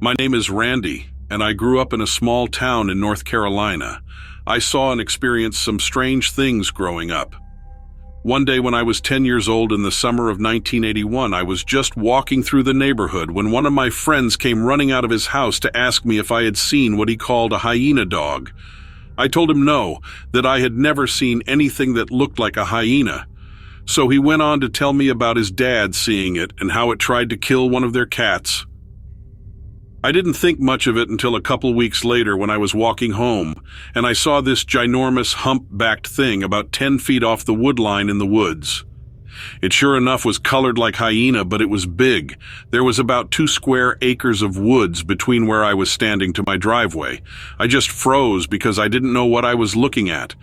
My name is Randy, and I grew up in a small town in North Carolina. I saw and experienced some strange things growing up. One day when I was 10 years old in the summer of 1981, I was just walking through the neighborhood when one of my friends came running out of his house to ask me if I had seen what he called a hyena dog. I told him no, that I had never seen anything that looked like a hyena. So he went on to tell me about his dad seeing it and how it tried to kill one of their cats. I didn't think much of it until a couple weeks later when I was walking home, and I saw this ginormous hump-backed thing about 10 feet off the wood line in the woods. It sure enough was colored like hyena, but it was big. There was about 2 square acres of woods between where I was standing to my driveway. I just froze because I didn't know what I was looking at.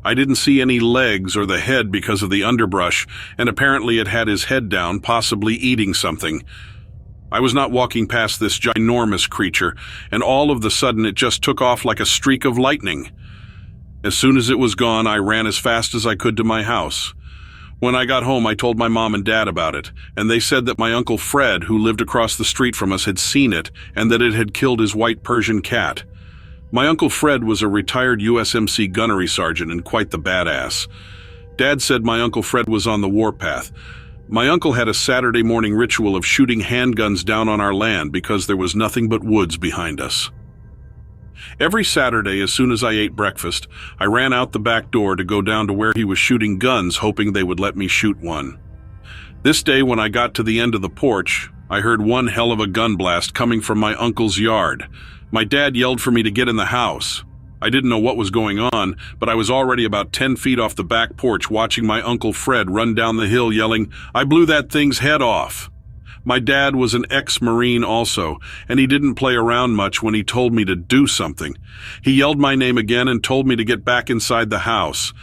I didn't see any legs or the head because of the underbrush, and apparently it had his head down, possibly eating something. I was not walking past this ginormous creature, and all of the sudden it just took off like a streak of lightning. As soon as it was gone, I ran as fast as I could to my house. When I got home, I told my mom and dad about it, and they said that my Uncle Fred, who lived across the street from us, had seen it, and that it had killed his white Persian cat. My Uncle Fred was a retired USMC gunnery sergeant and quite the badass. Dad said my Uncle Fred was on the warpath. My uncle had a Saturday morning ritual of shooting handguns down on our land because there was nothing but woods behind us. Every Saturday, as soon as I ate breakfast, I ran out the back door to go down to where he was shooting guns, hoping they would let me shoot one. This day, when I got to the end of the porch, I heard one hell of a gun blast coming from my uncle's yard. My dad yelled for me to get in the house. I didn't know what was going on, but I was already about 10 feet off the back porch watching my Uncle Fred run down the hill yelling, "I blew that thing's head off." My dad was an ex-Marine also, and he didn't play around much when he told me to do something. He yelled my name again and told me to get back inside the house.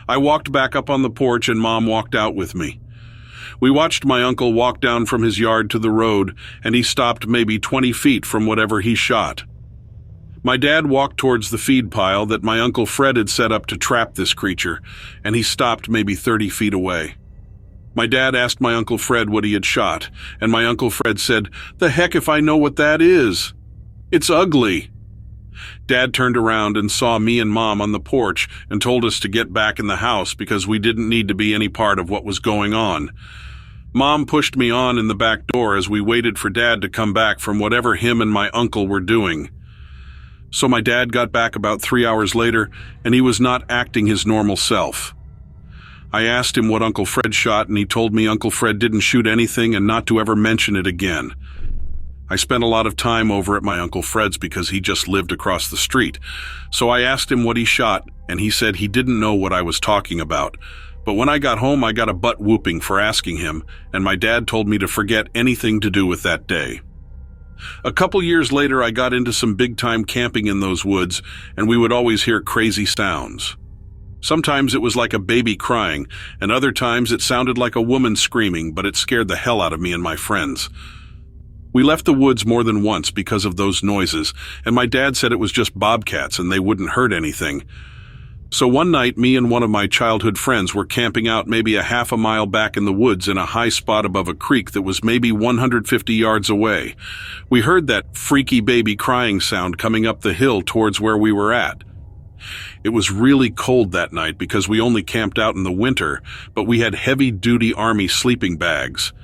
I walked back up on the porch and Mom walked out with me. We watched my uncle walk down from his yard to the road, and he stopped maybe 20 feet from whatever he shot. My dad walked towards the feed pile that my Uncle Fred had set up to trap this creature, and he stopped maybe 30 feet away. My dad asked my Uncle Fred what he had shot, and my Uncle Fred said, "The heck if I know what that is. It's ugly." Dad turned around and saw me and Mom on the porch and told us to get back in the house because we didn't need to be any part of what was going on. Mom pushed me on in the back door as we waited for Dad to come back from whatever him and my uncle were doing. So my dad got back about 3 hours later, and he was not acting his normal self. I asked him what Uncle Fred shot, and he told me Uncle Fred didn't shoot anything and not to ever mention it again. I spent a lot of time over at my Uncle Fred's because he just lived across the street. So I asked him what he shot, and he said he didn't know what I was talking about. But when I got home, I got a butt whooping for asking him, and my dad told me to forget anything to do with that day. A couple years later, I got into some big-time camping in those woods, and we would always hear crazy sounds. Sometimes it was like a baby crying, and other times it sounded like a woman screaming, but it scared the hell out of me and my friends. We left the woods more than once because of those noises, and my dad said it was just bobcats and they wouldn't hurt anything. So one night, me and one of my childhood friends were camping out maybe a half a mile back in the woods in a high spot above a creek that was maybe 150 yards away. We heard that freaky baby crying sound coming up the hill towards where we were at. It was really cold that night because we only camped out in the winter, but we had heavy-duty Army sleeping bags.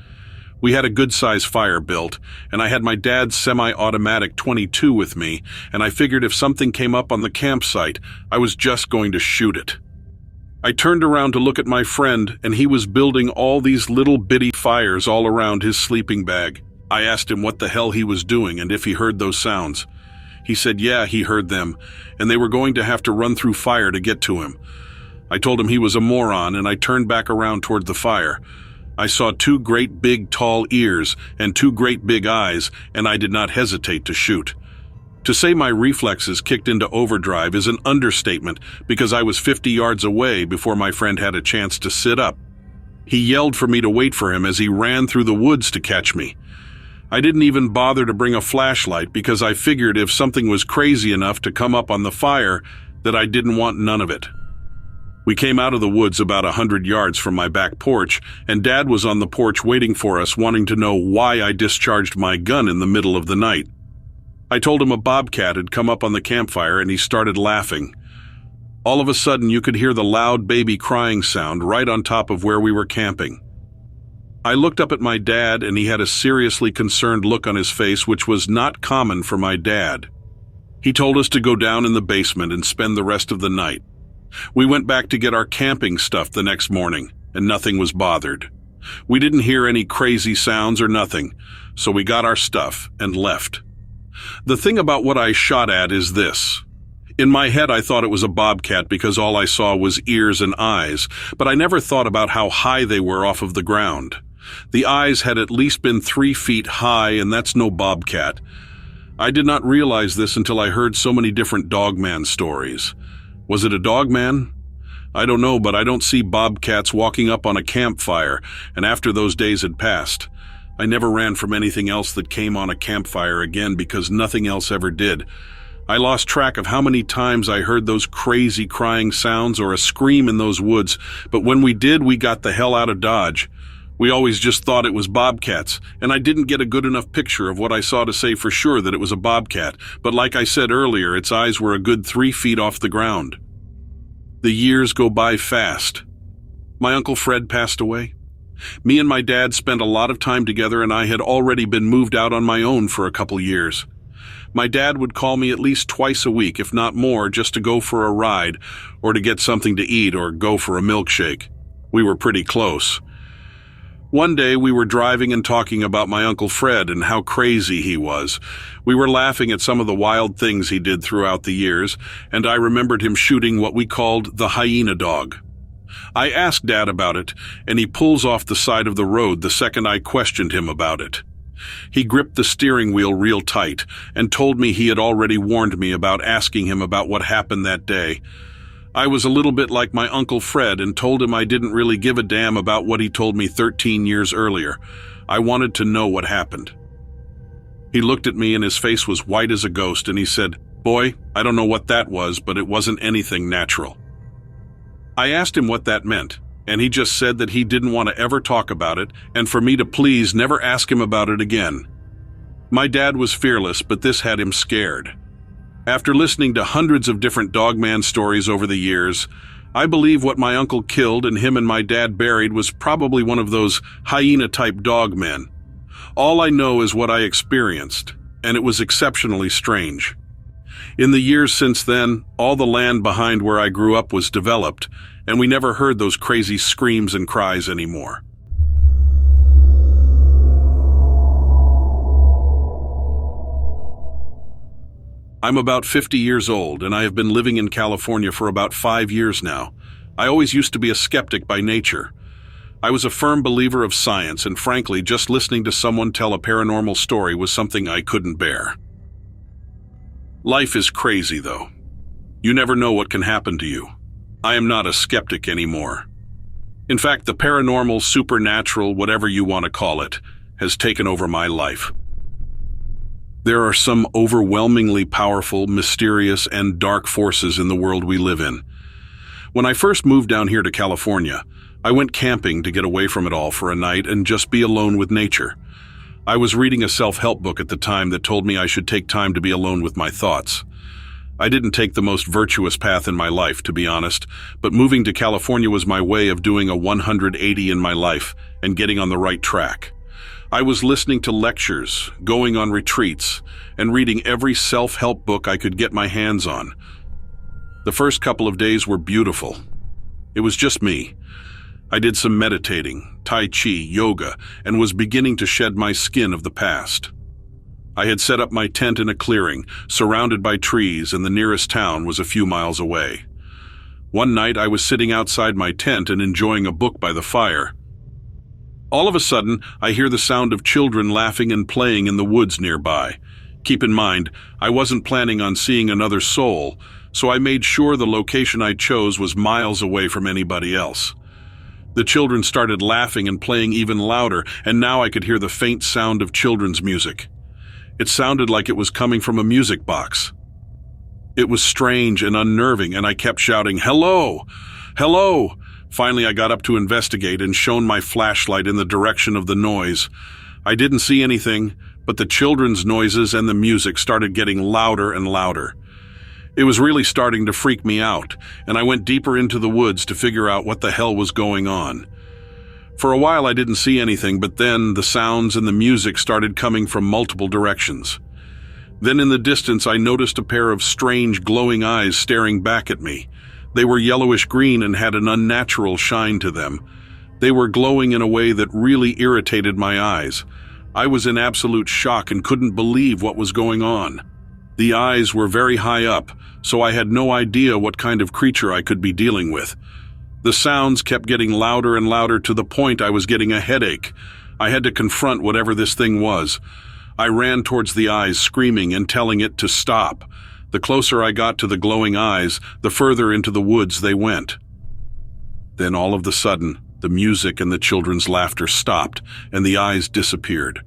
We had a good-sized fire built, and I had my dad's semi-automatic .22 with me, and I figured if something came up on the campsite, I was just going to shoot it. I turned around to look at my friend, and he was building all these little bitty fires all around his sleeping bag. I asked him what the hell he was doing and if he heard those sounds. He said yeah, he heard them, and they were going to have to run through fire to get to him. I told him he was a moron, and I turned back around toward the fire. I saw 2 great big tall ears and 2 great big eyes, and I did not hesitate to shoot. To say my reflexes kicked into overdrive is an understatement because I was 50 yards away before my friend had a chance to sit up. He yelled for me to wait for him as he ran through the woods to catch me. I didn't even bother to bring a flashlight because I figured if something was crazy enough to come up on the fire that I didn't want none of it. We came out of the woods about 100 yards from my back porch, and Dad was on the porch waiting for us, wanting to know why I discharged my gun in the middle of the night. I told him a bobcat had come up on the campfire and he started laughing. All of a sudden, you could hear the loud baby crying sound right on top of where we were camping. I looked up at my dad and he had a seriously concerned look on his face, which was not common for my dad. He told us to go down in the basement and spend the rest of the night. We went back to get our camping stuff the next morning, and nothing was bothered. We didn't hear any crazy sounds or nothing, so we got our stuff and left. The thing about what I shot at is this. In my head, I thought it was a bobcat because all I saw was ears and eyes, but I never thought about how high they were off of the ground. The eyes had at least been 3 feet high, and that's no bobcat. I did not realize this until I heard so many different dogman stories. Was it a dogman? I don't know, but I don't see bobcats walking up on a campfire, and after those days had passed, I never ran from anything else that came on a campfire again because nothing else ever did. I lost track of how many times I heard those crazy crying sounds or a scream in those woods, but when we did, we got the hell out of Dodge. We always just thought it was bobcats, and I didn't get a good enough picture of what I saw to say for sure that it was a bobcat, but like I said earlier, its eyes were a good 3 feet off the ground. The years go by fast. My Uncle Fred passed away. Me and my dad spent a lot of time together, and I had already been moved out on my own for a couple years. My dad would call me at least twice a week, if not more, just to go for a ride, or to get something to eat, or go for a milkshake. We were pretty close. One day we were driving and talking about my Uncle Fred and how crazy he was. We were laughing at some of the wild things he did throughout the years, and I remembered him shooting what we called the hyena dog. I asked Dad about it, and he pulls off the side of the road the second I questioned him about it. He gripped the steering wheel real tight and told me he had already warned me about asking him about what happened that day. I was a little bit like my Uncle Fred and told him I didn't really give a damn about what he told me 13 years earlier. I wanted to know what happened. He looked at me and his face was white as a ghost, and he said, "Boy, I don't know what that was, but it wasn't anything natural." I asked him what that meant, and he just said that he didn't want to ever talk about it and for me to please never ask him about it again. My dad was fearless, but this had him scared. After listening to hundreds of different dogman stories over the years, I believe what my uncle killed and him and my dad buried was probably one of those hyena-type dogmen. All I know is what I experienced, and it was exceptionally strange. In the years since then, all the land behind where I grew up was developed, and we never heard those crazy screams and cries anymore. I'm about 50 years old, and I have been living in California for about 5 years now. I always used to be a skeptic by nature. I was a firm believer of science, and frankly, just listening to someone tell a paranormal story was something I couldn't bear. Life is crazy, though. You never know what can happen to you. I am not a skeptic anymore. In fact, the paranormal, supernatural, whatever you want to call it, has taken over my life. There are some overwhelmingly powerful, mysterious, and dark forces in the world we live in. When I first moved down here to California, I went camping to get away from it all for a night and just be alone with nature. I was reading a self-help book at the time that told me I should take time to be alone with my thoughts. I didn't take the most virtuous path in my life, to be honest, but moving to California was my way of doing a 180 in my life and getting on the right track. I was listening to lectures, going on retreats, and reading every self-help book I could get my hands on. The first couple of days were beautiful. It was just me. I did some meditating, tai chi, yoga, and was beginning to shed my skin of the past. I had set up my tent in a clearing, surrounded by trees, and the nearest town was a few miles away. One night I was sitting outside my tent and enjoying a book by the fire. All of a sudden, I hear the sound of children laughing and playing in the woods nearby. Keep in mind, I wasn't planning on seeing another soul, so I made sure the location I chose was miles away from anybody else. The children started laughing and playing even louder, and now I could hear the faint sound of children's music. It sounded like it was coming from a music box. It was strange and unnerving, and I kept shouting, "Hello! Hello!" Finally, I got up to investigate and shone my flashlight in the direction of the noise. I didn't see anything, but the children's noises and the music started getting louder and louder. It was really starting to freak me out, and I went deeper into the woods to figure out what the hell was going on. For a while I didn't see anything, but then the sounds and the music started coming from multiple directions. Then in the distance I noticed a pair of strange glowing eyes staring back at me. They were yellowish green and had an unnatural shine to them. They were glowing in a way that really irritated my eyes. I was in absolute shock and couldn't believe what was going on. The eyes were very high up, so I had no idea what kind of creature I could be dealing with. The sounds kept getting louder and louder to the point I was getting a headache. I had to confront whatever this thing was. I ran towards the eyes, screaming and telling it to stop. The closer I got to the glowing eyes, the further into the woods they went. Then all of a sudden, the music and the children's laughter stopped, and the eyes disappeared.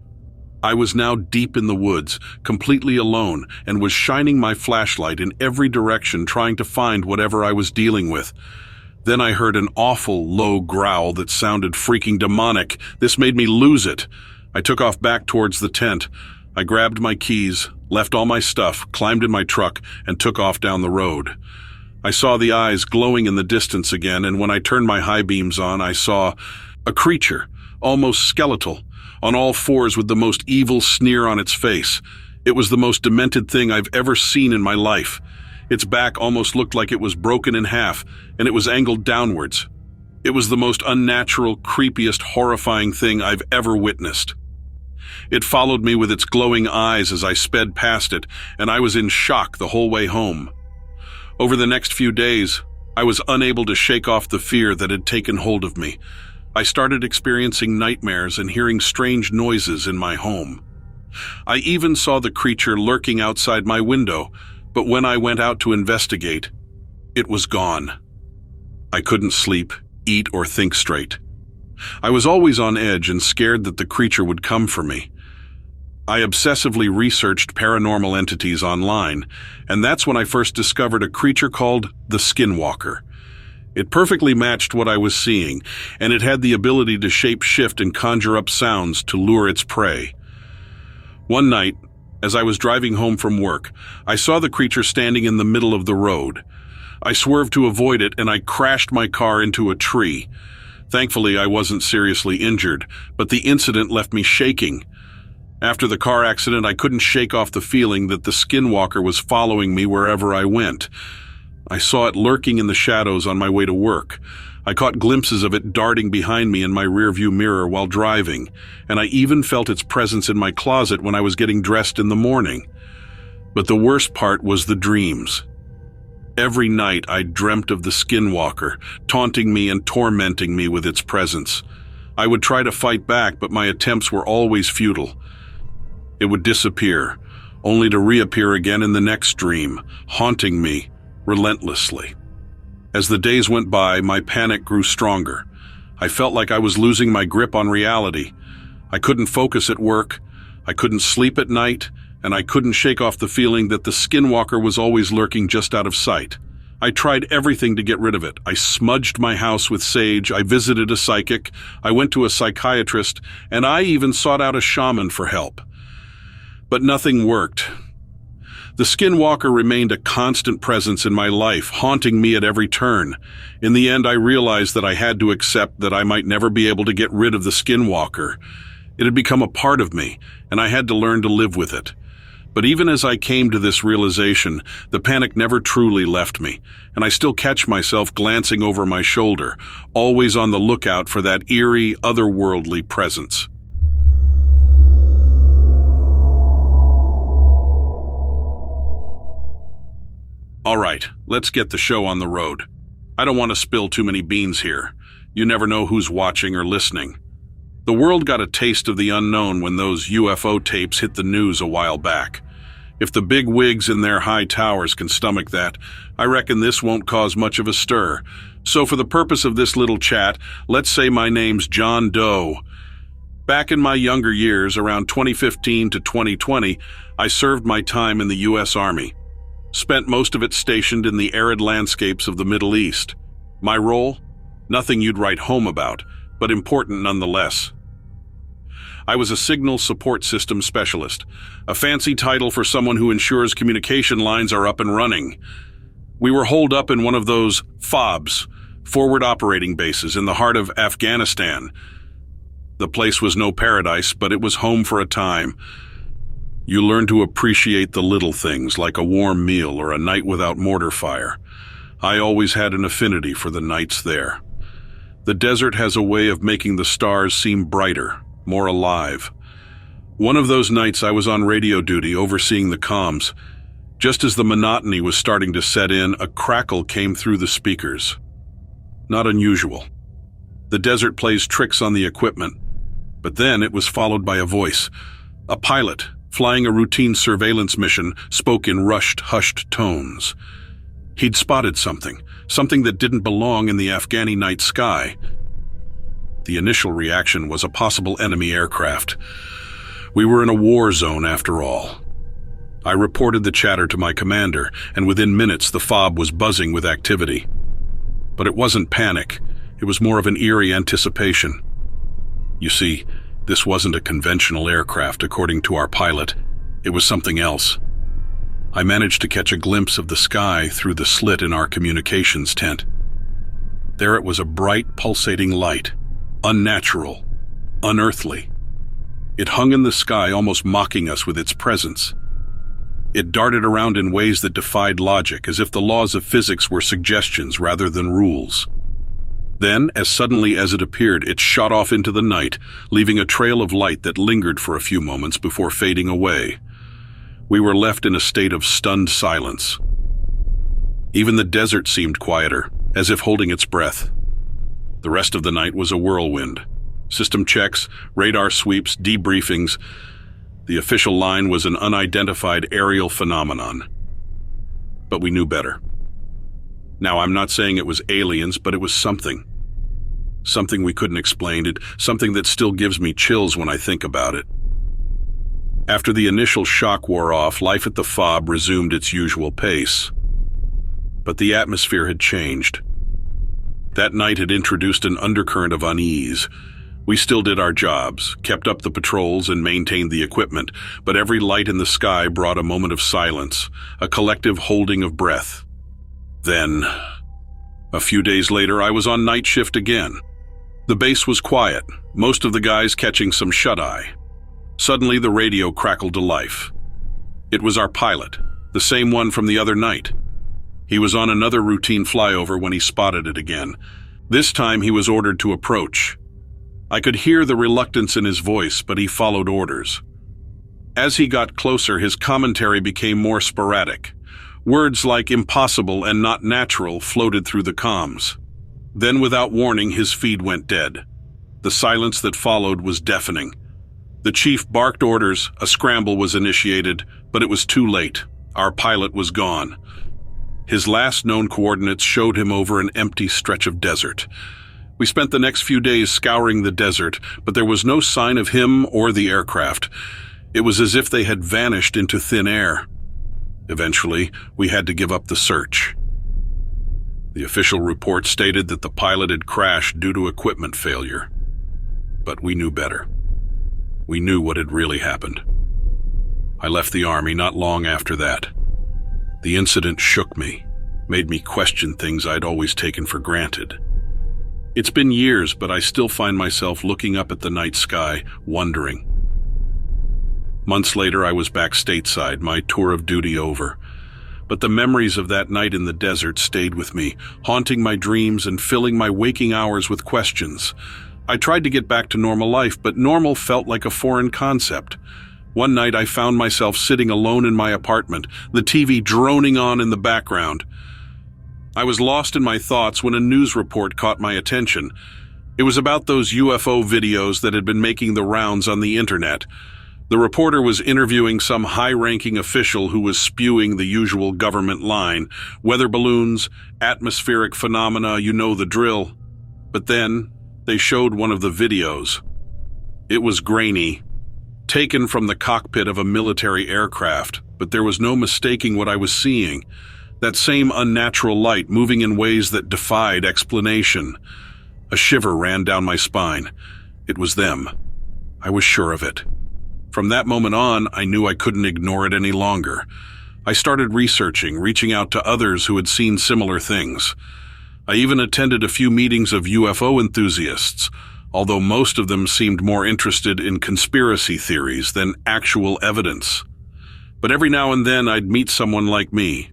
I was now deep in the woods, completely alone, and was shining my flashlight in every direction trying to find whatever I was dealing with. Then I heard an awful low growl that sounded freaking demonic. This made me lose it. I took off back towards the tent. I grabbed my keys, left all my stuff, climbed in my truck, and took off down the road. I saw the eyes glowing in the distance again, and when I turned my high beams on, I saw a creature, almost skeletal, on all fours with the most evil sneer on its face. It was the most demented thing I've ever seen in my life. Its back almost looked like it was broken in half, and it was angled downwards. It was the most unnatural, creepiest, horrifying thing I've ever witnessed. It followed me with its glowing eyes as I sped past it, and I was in shock the whole way home. Over the next few days, I was unable to shake off the fear that had taken hold of me. I started experiencing nightmares and hearing strange noises in my home. I even saw the creature lurking outside my window, but when I went out to investigate, it was gone. I couldn't sleep, eat, or think straight. I was always on edge and scared that the creature would come for me. I obsessively researched paranormal entities online, and that's when I first discovered a creature called the skinwalker. It perfectly matched what I was seeing, and it had the ability to shape-shift and conjure up sounds to lure its prey. One night, as I was driving home from work, I saw the creature standing in the middle of the road. I swerved to avoid it, and I crashed my car into a tree. Thankfully, I wasn't seriously injured, but the incident left me shaking. After the car accident, I couldn't shake off the feeling that the skinwalker was following me wherever I went. I saw it lurking in the shadows on my way to work. I caught glimpses of it darting behind me in my rearview mirror while driving, and I even felt its presence in my closet when I was getting dressed in the morning. But the worst part was the dreams. Every night I dreamt of the skinwalker, taunting me and tormenting me with its presence. I would try to fight back, but my attempts were always futile. It would disappear, only to reappear again in the next dream, haunting me relentlessly. As the days went by, my panic grew stronger. I felt like I was losing my grip on reality. I couldn't focus at work, I couldn't sleep at night, and I couldn't shake off the feeling that the skinwalker was always lurking just out of sight. I tried everything to get rid of it. I smudged my house with sage, I visited a psychic, I went to a psychiatrist, and I even sought out a shaman for help. But nothing worked. The skinwalker remained a constant presence in my life, haunting me at every turn. In the end, I realized that I had to accept that I might never be able to get rid of the skinwalker. It had become a part of me, and I had to learn to live with it. But even as I came to this realization, the panic never truly left me, and I still catch myself glancing over my shoulder, always on the lookout for that eerie, otherworldly presence. All right, let's get the show on the road. I don't want to spill too many beans here. You never know who's watching or listening. The world got a taste of the unknown when those UFO tapes hit the news a while back. If the big wigs in their high towers can stomach that, I reckon this won't cause much of a stir. So for the purpose of this little chat, let's say my name's John Doe. Back in my younger years, around 2015 to 2020, I served my time in the U.S. Army. Spent most of it stationed in the arid landscapes of the Middle East. My role? Nothing you'd write home about, but important nonetheless. I was a signal support system specialist, a fancy title for someone who ensures communication lines are up and running. We were holed up in one of those FOBs, forward operating bases, in the heart of Afghanistan. The place was no paradise, but it was home for a time. You learn to appreciate the little things, like a warm meal or a night without mortar fire. I always had an affinity for the nights there. The desert has a way of making the stars seem brighter, more alive. One of those nights I was on radio duty overseeing the comms. Just as the monotony was starting to set in, a crackle came through the speakers. Not unusual. The desert plays tricks on the equipment. But then it was followed by a voice. A pilot, flying a routine surveillance mission, spoke in rushed, hushed tones. He'd spotted something that didn't belong in the Afghani night sky. The initial reaction was a possible enemy aircraft. We were in a war zone after all. I reported the chatter to my commander, and within minutes the FOB was buzzing with activity. But it wasn't panic. It was more of an eerie anticipation. You see, this wasn't a conventional aircraft, according to our pilot. It was something else. I managed to catch a glimpse of the sky through the slit in our communications tent. There it was, a bright, pulsating light, unnatural, unearthly. It hung in the sky, almost mocking us with its presence. It darted around in ways that defied logic, as if the laws of physics were suggestions rather than rules. Then, as suddenly as it appeared, it shot off into the night, leaving a trail of light that lingered for a few moments before fading away. We were left in a state of stunned silence. Even the desert seemed quieter, as if holding its breath. The rest of the night was a whirlwind. System checks, radar sweeps, debriefings. The official line was an unidentified aerial phenomenon. But we knew better. Now, I'm not saying it was aliens, but it was something. Something we couldn't explain, something that still gives me chills when I think about it. After the initial shock wore off, life at the FOB resumed its usual pace. But the atmosphere had changed. That night had introduced an undercurrent of unease. We still did our jobs, kept up the patrols and maintained the equipment, but every light in the sky brought a moment of silence, a collective holding of breath. Then, a few days later, I was on night shift again. The base was quiet, most of the guys catching some shut-eye. Suddenly, the radio crackled to life. It was our pilot, the same one from the other night. He was on another routine flyover when he spotted it again. This time, he was ordered to approach. I could hear the reluctance in his voice, but he followed orders. As he got closer, his commentary became more sporadic. Words like impossible and not natural floated through the comms. Then, without warning, his feed went dead. The silence that followed was deafening. The chief barked orders, a scramble was initiated, but it was too late. Our pilot was gone. His last known coordinates showed him over an empty stretch of desert. We spent the next few days scouring the desert, but there was no sign of him or the aircraft. It was as if they had vanished into thin air. Eventually, we had to give up the search. The official report stated that the pilot had crashed due to equipment failure. But we knew better. We knew what had really happened. I left the Army not long after that. The incident shook me, made me question things I'd always taken for granted. It's been years, but I still find myself looking up at the night sky, wondering. Months later, I was back stateside, my tour of duty over. But the memories of that night in the desert stayed with me, haunting my dreams and filling my waking hours with questions. I tried to get back to normal life, but normal felt like a foreign concept. One night, I found myself sitting alone in my apartment, the TV droning on in the background. I was lost in my thoughts when a news report caught my attention. It was about those UFO videos that had been making the rounds on the internet. The reporter was interviewing some high-ranking official who was spewing the usual government line: weather balloons, atmospheric phenomena, you know the drill. But then, they showed one of the videos. It was grainy, taken from the cockpit of a military aircraft, but there was no mistaking what I was seeing. That same unnatural light moving in ways that defied explanation. A shiver ran down my spine. It was them. I was sure of it. From that moment on, I knew I couldn't ignore it any longer. I started researching, reaching out to others who had seen similar things. I even attended a few meetings of UFO enthusiasts, although most of them seemed more interested in conspiracy theories than actual evidence. But every now and then I'd meet someone like me,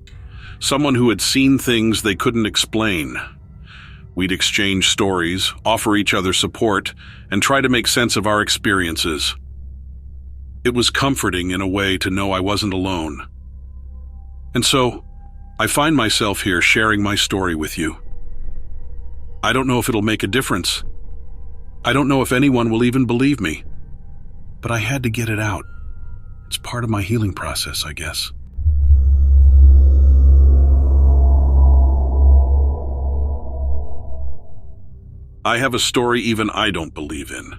someone who had seen things they couldn't explain. We'd exchange stories, offer each other support, and try to make sense of our experiences. It was comforting in a way to know I wasn't alone. And so, I find myself here sharing my story with you. I don't know if it'll make a difference. I don't know if anyone will even believe me. But I had to get it out. It's part of my healing process, I guess. I have a story even I don't believe in.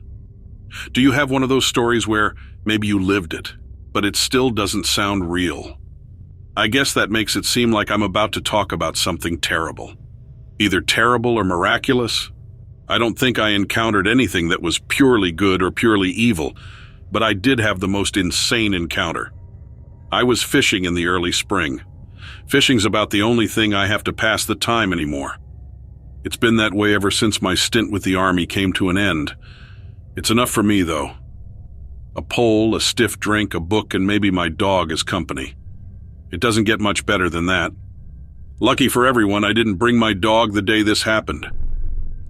Do you have one of those stories where maybe you lived it, but it still doesn't sound real? I guess that makes it seem like I'm about to talk about something terrible. Either terrible or miraculous. I don't think I encountered anything that was purely good or purely evil, but I did have the most insane encounter. I was fishing in the early spring. Fishing's about the only thing I have to pass the time anymore. It's been that way ever since my stint with the Army came to an end. It's enough for me, though. A pole, a stiff drink, a book, and maybe my dog as company. It doesn't get much better than that. Lucky for everyone, I didn't bring my dog the day this happened.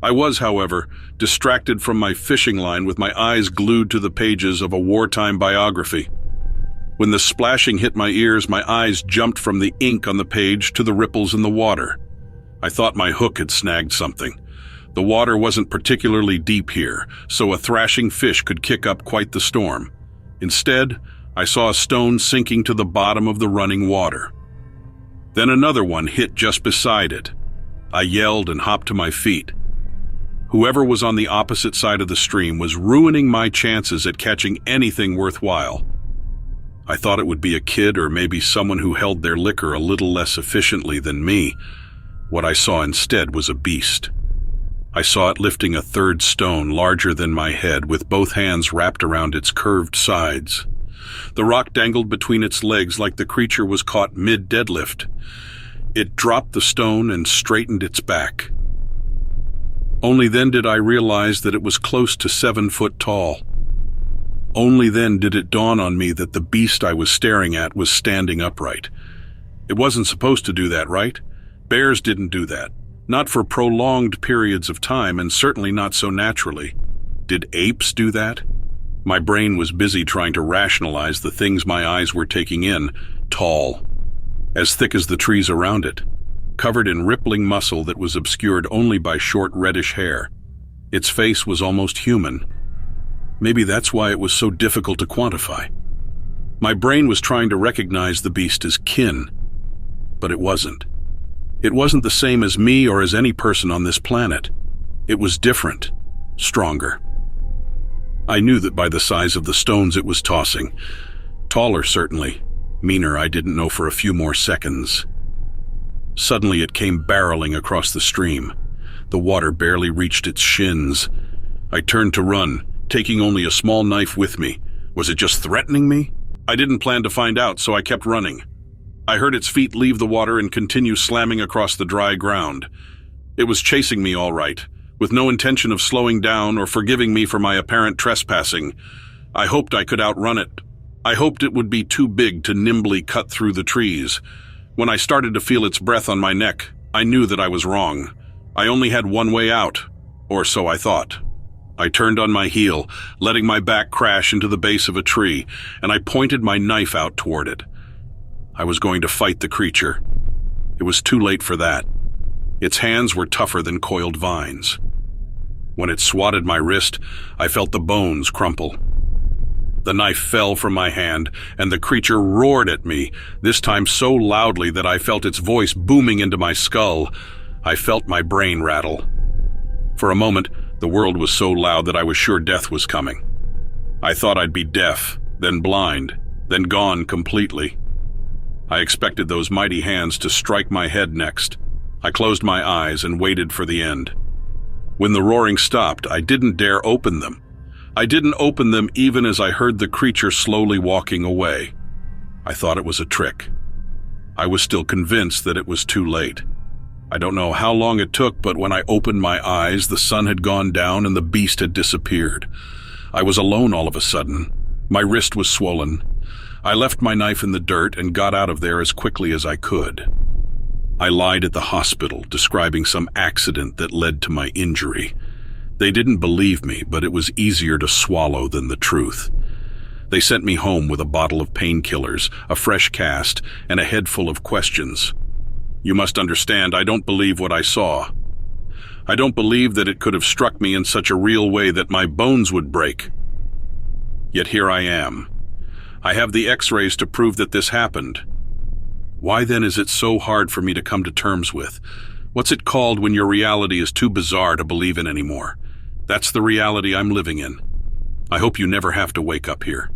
I was, however, distracted from my fishing line with my eyes glued to the pages of a wartime biography. When the splashing hit my ears, my eyes jumped from the ink on the page to the ripples in the water. I thought my hook had snagged something. The water wasn't particularly deep here, so a thrashing fish could kick up quite the storm. Instead, I saw a stone sinking to the bottom of the running water. Then another one hit just beside it. I yelled and hopped to my feet. Whoever was on the opposite side of the stream was ruining my chances at catching anything worthwhile. I thought it would be a kid or maybe someone who held their liquor a little less efficiently than me. What I saw instead was a beast. I saw it lifting a third stone larger than my head with both hands wrapped around its curved sides. The rock dangled between its legs like the creature was caught mid-deadlift. It dropped the stone and straightened its back. Only then did I realize that it was close to 7 foot tall. Only then did it dawn on me that the beast I was staring at was standing upright. It wasn't supposed to do that, right? Bears didn't do that. Not for prolonged periods of time, and certainly not so naturally. Did apes do that? My brain was busy trying to rationalize the things my eyes were taking in. Tall, as thick as the trees around it, covered in rippling muscle that was obscured only by short reddish hair. Its face was almost human. Maybe that's why it was so difficult to quantify. My brain was trying to recognize the beast as kin, but it wasn't. It wasn't the same as me or as any person on this planet. It was different, stronger. I knew that by the size of the stones it was tossing. Taller, certainly. Meaner, I didn't know for a few more seconds. Suddenly it came barreling across the stream. The water barely reached its shins. I turned to run, taking only a small knife with me. Was it just threatening me? I didn't plan to find out, so I kept running. I heard its feet leave the water and continue slamming across the dry ground. It was chasing me all right, with no intention of slowing down or forgiving me for my apparent trespassing. I hoped I could outrun it. I hoped it would be too big to nimbly cut through the trees. When I started to feel its breath on my neck, I knew that I was wrong. I only had one way out, or so I thought. I turned on my heel, letting my back crash into the base of a tree, and I pointed my knife out toward it. I was going to fight the creature. It was too late for that. Its hands were tougher than coiled vines. When it swatted my wrist, I felt the bones crumple. The knife fell from my hand, and the creature roared at me, this time so loudly that I felt its voice booming into my skull. I felt my brain rattle. For a moment, the world was so loud that I was sure death was coming. I thought I'd be deaf, then blind, then gone completely. I expected those mighty hands to strike my head next. I closed my eyes and waited for the end. When the roaring stopped, I didn't dare open them. I didn't open them even as I heard the creature slowly walking away. I thought it was a trick. I was still convinced that it was too late. I don't know how long it took, but when I opened my eyes, the sun had gone down and the beast had disappeared. I was alone all of a sudden. My wrist was swollen. I left my knife in the dirt and got out of there as quickly as I could. I lied at the hospital, describing some accident that led to my injury. They didn't believe me, but it was easier to swallow than the truth. They sent me home with a bottle of painkillers, a fresh cast, and a head full of questions. You must understand, I don't believe what I saw. I don't believe that it could have struck me in such a real way that my bones would break. Yet here I am. I have the X-rays to prove that this happened. Why then is it so hard for me to come to terms with? What's it called when your reality is too bizarre to believe in anymore? That's the reality I'm living in. I hope you never have to wake up here.